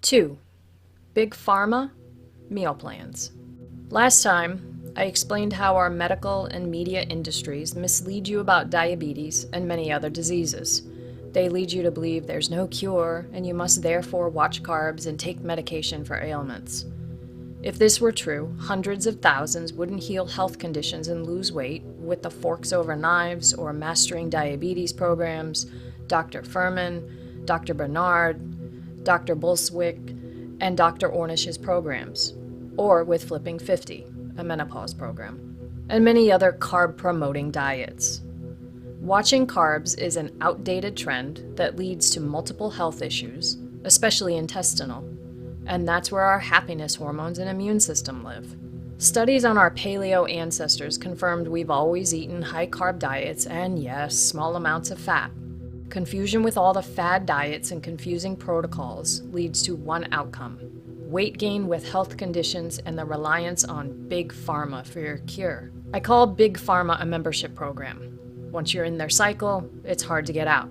2. Big Pharma Meal Plans. Last time, I explained how our medical and media industries mislead you about diabetes and many other diseases. They lead you to believe there's no cure, and you must therefore watch carbs and take medication for ailments. If this were true, hundreds of thousands wouldn't heal health conditions and lose weight with the Forks Over Knives or Mastering Diabetes programs, Dr. Furman, Dr. Bernard, Dr. Bulswick, and Dr. Ornish's programs, or with Flipping 50, a menopause program, and many other carb-promoting diets. Watching carbs is an outdated trend that leads to multiple health issues, especially intestinal, and that's where our happiness hormones and immune system live. Studies on our paleo ancestors confirmed we've always eaten high-carb diets and, yes, small amounts of fat. Confusion with all the fad diets and confusing protocols leads to one outcome: weight gain with health conditions and the reliance on Big Pharma for your cure. I call Big Pharma a membership program. Once you're in their cycle, it's hard to get out.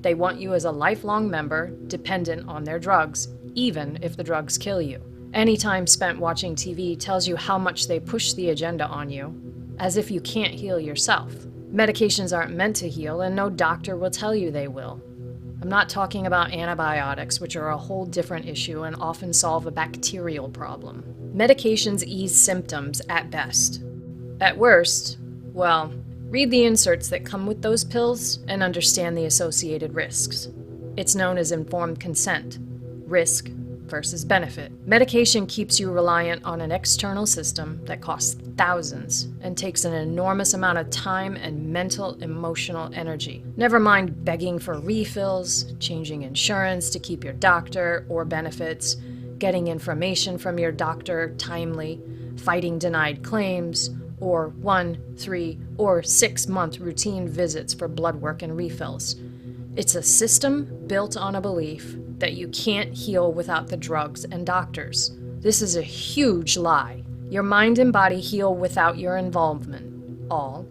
They want you as a lifelong member, dependent on their drugs, even if the drugs kill you. Any time spent watching TV tells you how much they push the agenda on you, as if you can't heal yourself. Medications aren't meant to heal, and no doctor will tell you they will. I'm not talking about antibiotics, which are a whole different issue and often solve a bacterial problem. Medications ease symptoms at best. At worst, well, read the inserts that come with those pills and understand the associated risks. It's known as informed consent. Risk versus benefit. Medication keeps you reliant on an external system that costs thousands and takes an enormous amount of time and mental, emotional energy. Never mind begging for refills, changing insurance to keep your doctor or benefits, getting information from your doctor timely, fighting denied claims, or 1, 3, or 6-month routine visits for blood work and refills. It's a system built on a belief that you can't heal without the drugs and doctors. This is a huge lie. Your mind and body heal without your involvement, all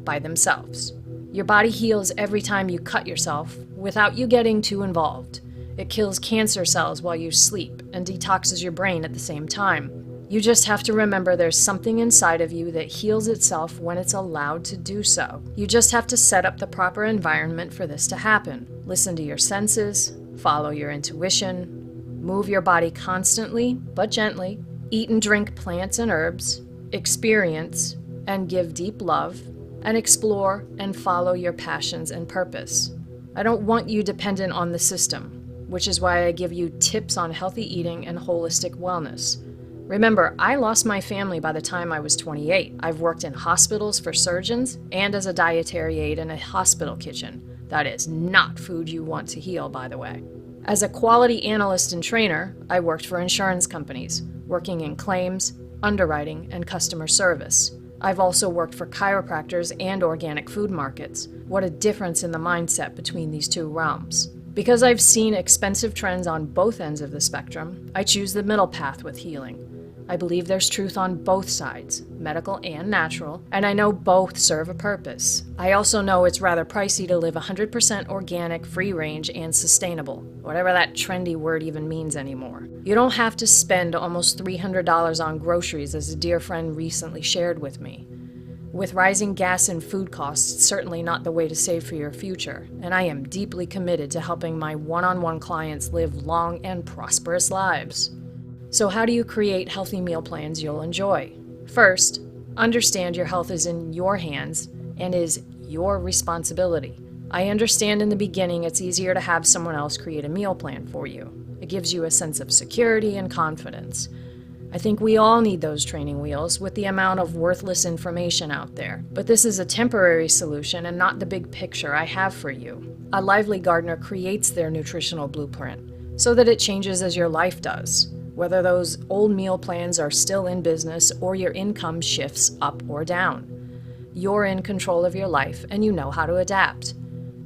by themselves. Your body heals every time you cut yourself without you getting too involved. It kills cancer cells while you sleep and detoxes your brain at the same time. You just have to remember there's something inside of you that heals itself when it's allowed to do so. You just have to set up the proper environment for this to happen. Listen to your senses, follow your intuition, move your body constantly but gently, eat and drink plants and herbs, experience and give deep love, and explore and follow your passions and purpose. I don't want you dependent on the system, which is why I give you tips on healthy eating and holistic wellness. Remember, I lost my family by the time I was 28. I've worked in hospitals for surgeons and as a dietary aide in a hospital kitchen. That is not food you want to heal, by the way. As a quality analyst and trainer, I worked for insurance companies, working in claims, underwriting, and customer service. I've also worked for chiropractors and organic food markets. What a difference in the mindset between these two realms. Because I've seen expensive trends on both ends of the spectrum, I choose the middle path with healing. I believe there's truth on both sides, medical and natural, and I know both serve a purpose. I also know it's rather pricey to live 100% organic, free-range, and sustainable, whatever that trendy word even means anymore. You don't have to spend almost $300 on groceries, as a dear friend recently shared with me. With rising gas and food costs, it's certainly not the way to save for your future, and I am deeply committed to helping my one-on-one clients live long and prosperous lives. So how do you create healthy meal plans you'll enjoy? First, understand your health is in your hands and is your responsibility. I understand in the beginning it's easier to have someone else create a meal plan for you. It gives you a sense of security and confidence. I think we all need those training wheels with the amount of worthless information out there. But this is a temporary solution and not the big picture I have for you. A lively gardener creates their nutritional blueprint so that it changes as your life does. Whether those old meal plans are still in business or your income shifts up or down. You're in control of your life and you know how to adapt.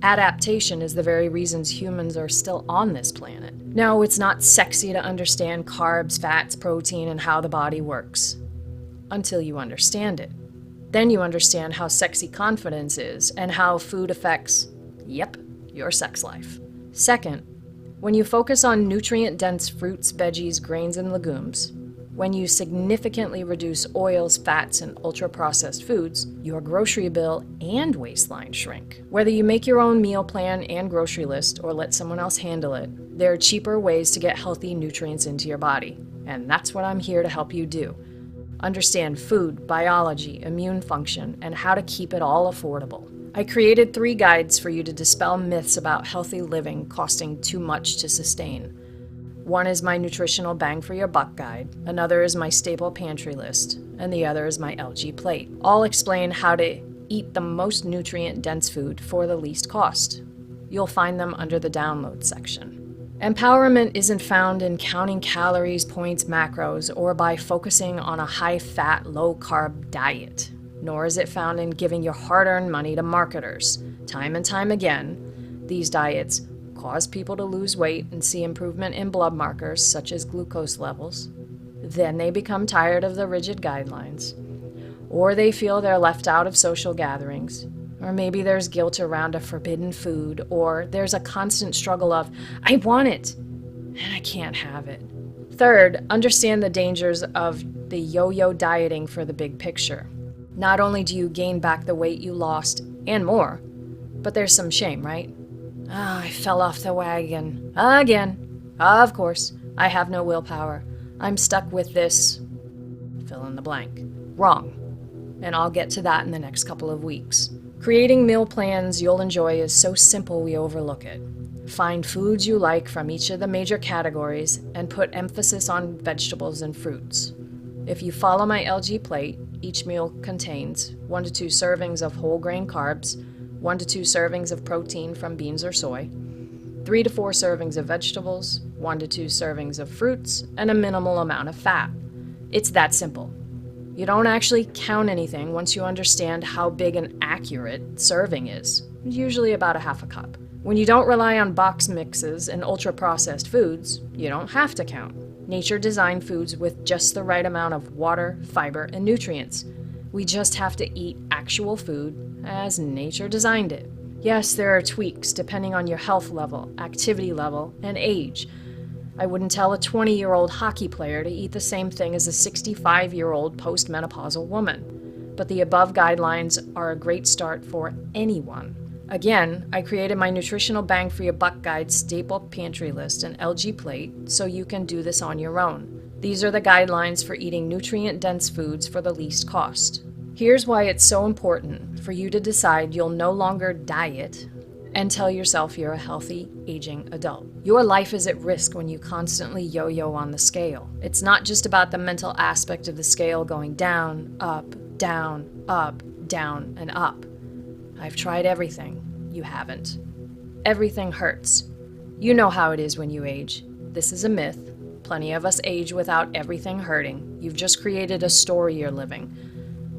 Adaptation is the very reasons humans are still on this planet. No, it's not sexy to understand carbs, fats, protein, and how the body works. Until you understand it. Then you understand how sexy confidence is and how food affects, your sex life. Second, When you focus on nutrient-dense fruits, veggies, grains, and legumes, when you significantly reduce oils, fats, and ultra-processed foods, your grocery bill and waistline shrink. Whether you make your own meal plan and grocery list or let someone else handle it, there are cheaper ways to get healthy nutrients into your body, and that's what I'm here to help you do. Understand food, biology, immune function, and how to keep it all affordable. I created 3 guides for you to dispel myths about healthy living costing too much to sustain. One is my nutritional bang for your buck guide, another is my staple pantry list, and the other is my LG plate. All explain how to eat the most nutrient-dense food for the least cost. You'll find them under the download section. Empowerment isn't found in counting calories, points, macros, or by focusing on a high-fat, low-carb diet. Nor is it found in giving your hard-earned money to marketers. Time and time again, these diets cause people to lose weight and see improvement in blood markers such as glucose levels. Then they become tired of the rigid guidelines. Or they feel they're left out of social gatherings. Or maybe there's guilt around a forbidden food, or there's a constant struggle of, I want it, and I can't have it. Third, understand the dangers of the yo-yo dieting for the big picture. Not only do you gain back the weight you lost, and more, but there's some shame, right? I fell off the wagon. Again. Of course, I have no willpower. I'm stuck with this, fill in the blank. Wrong. And I'll get to that in the next couple of weeks. Creating meal plans you'll enjoy is so simple we overlook it. Find foods you like from each of the major categories and put emphasis on vegetables and fruits. If you follow my LG plate, each meal contains 1 to 2 servings of whole grain carbs, 1 to 2 servings of protein from beans or soy, 3 to 4 servings of vegetables, 1 to 2 servings of fruits, and a minimal amount of fat. It's that simple. You don't actually count anything once you understand how big an accurate serving is, usually about a half a cup. When you don't rely on box mixes and ultra-processed foods, you don't have to count. Nature designed foods with just the right amount of water, fiber, and nutrients. We just have to eat actual food as nature designed it. Yes, there are tweaks depending on your health level, activity level, and age. I wouldn't tell a 20-year-old hockey player to eat the same thing as a 65-year-old postmenopausal woman. But the above guidelines are a great start for anyone. Again, I created my nutritional bang for your buck guide, staple pantry list, and LG plate so you can do this on your own. These are the guidelines for eating nutrient-dense foods for the least cost. Here's why it's so important for you to decide you'll no longer diet and tell yourself you're a healthy, aging adult. Your life is at risk when you constantly yo-yo on the scale. It's not just about the mental aspect of the scale going down, up, down, up, down, and up. I've tried everything. You haven't. Everything hurts. You know how it is when you age. This is a myth. Plenty of us age without everything hurting. You've just created a story you're living.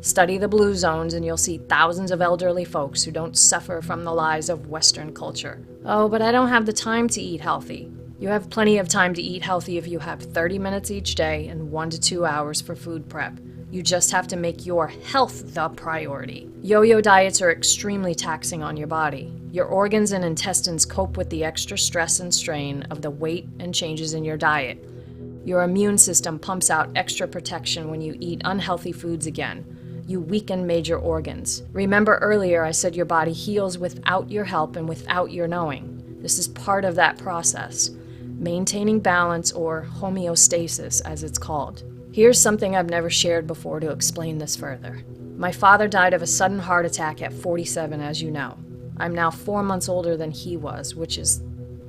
Study the blue zones and you'll see thousands of elderly folks who don't suffer from the lies of Western culture. Oh, but I don't have the time to eat healthy. You have plenty of time to eat healthy if you have 30 minutes each day and 1 to 2 hours for food prep. You just have to make your health the priority. Yo-yo diets are extremely taxing on your body. Your organs and intestines cope with the extra stress and strain of the weight and changes in your diet. Your immune system pumps out extra protection when you eat unhealthy foods again. You weaken major organs. Remember earlier I said your body heals without your help and without your knowing. This is part of that process. Maintaining balance, or homeostasis as it's called. Here's something I've never shared before to explain this further. My father died of a sudden heart attack at 47, as you know. I'm now 4 months older than he was, which is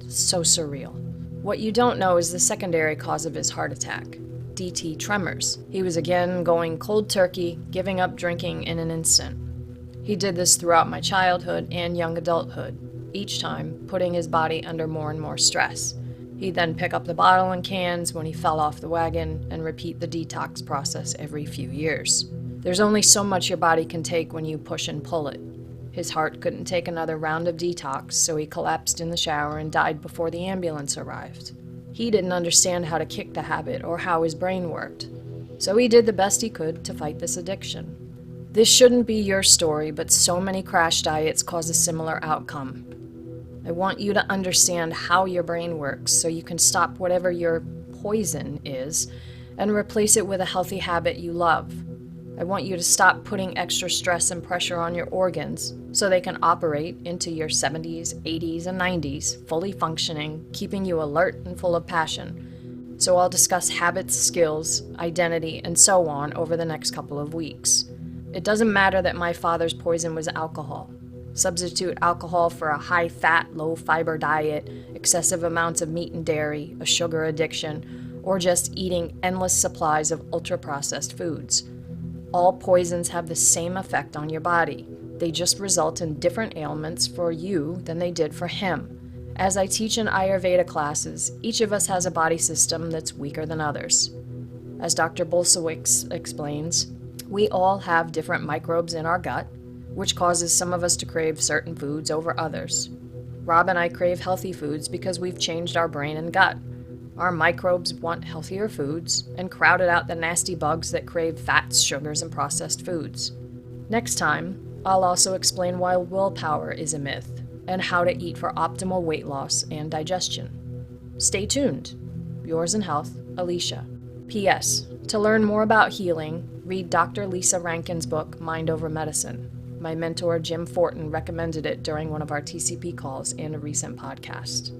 so surreal. What you don't know is the secondary cause of his heart attack. DT tremors. He was again going cold turkey, giving up drinking in an instant. He did this throughout my childhood and young adulthood, each time putting his body under more and more stress. He'd then pick up the bottle and cans when he fell off the wagon and repeat the detox process every few years. There's only so much your body can take when you push and pull it. His heart couldn't take another round of detox, so he collapsed in the shower and died before the ambulance arrived. He didn't understand how to kick the habit or how his brain worked, so he did the best he could to fight this addiction. This shouldn't be your story, but so many crash diets cause a similar outcome. I want you to understand how your brain works so you can stop whatever your poison is and replace it with a healthy habit you love. I want you to stop putting extra stress and pressure on your organs so they can operate into your 70s, 80s, and 90s, fully functioning, keeping you alert and full of passion. So I'll discuss habits, skills, identity, and so on over the next couple of weeks. It doesn't matter that my father's poison was alcohol. Substitute alcohol for a high-fat, low-fiber diet, excessive amounts of meat and dairy, a sugar addiction, or just eating endless supplies of ultra-processed foods. All poisons have the same effect on your body. They just result in different ailments for you than they did for him. As I teach in Ayurveda classes, each of us has a body system that's weaker than others. As Dr. Bolsewicz explains, we all have different microbes in our gut, which causes some of us to crave certain foods over others. Rob and I crave healthy foods because we've changed our brain and gut. Our microbes want healthier foods and crowded out the nasty bugs that crave fats, sugars, and processed foods. Next time, I'll also explain why willpower is a myth and how to eat for optimal weight loss and digestion. Stay tuned. Yours in health, Alicia. P.S. To learn more about healing, read Dr. Lisa Rankin's book, Mind Over Medicine. My mentor, Jim Fortin, recommended it during one of our TCP calls in a recent podcast.